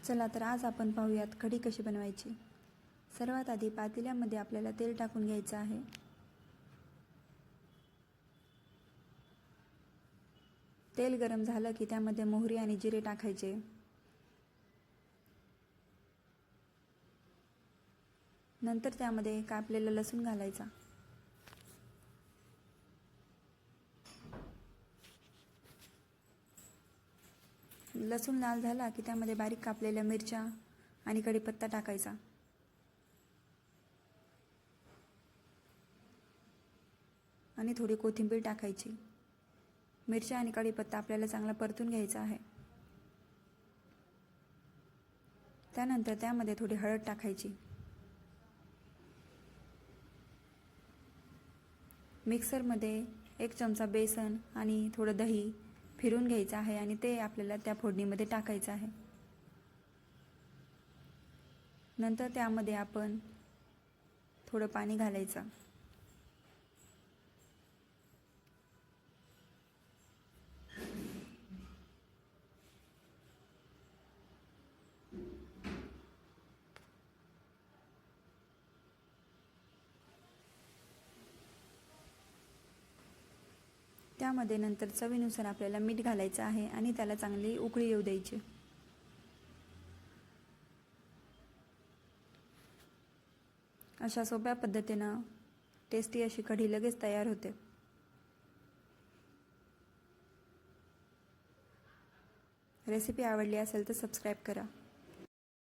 चला तर आज आपण पाहूयात कढी कशी बनवायची। सर्वात आधी पातेल्यामध्ये आपल्याला तेल टाकून घ्यायचं आहे। तेल गरम झालं की त्यामध्ये मोहरी आणि जिरे टाकायचे। नंतर त्यामध्ये कापलेलं लसूण घालायचा। लसूण लाल झाला की त्यामध्ये बारीक कापलेल्या मिरच्या आणि कढीपत्ता टाकायचा। आणि थोडी कोथिंबीर टाकायची। मिरच्या आणि कढीपत्ता आपल्याला चांगला परतून घ्यायचा आहे। त्यानंतर त्यामध्ये थोडी हळद टाकायची। मिक्सरमध्ये 1 चमचा बेसन आणि थोडं दही फिरून घ्यायचं आहे आणि ते आपल्याला त्या फोडणीमध्ये टाकायचं आहे। नंतर त्यामध्ये आपण थोडं पाणी घालायचं। त्यामध्ये नंतर चवीनुसार आपल्याला मीठ घालायचं आहे आणि त्याला चांगली उकळी येऊ द्यायची। अशा सोप्या पद्धतीनं टेस्टी अशी कढी लगेच तयार होते। रेसिपी आवडली असेल तर सबस्क्राईब करा।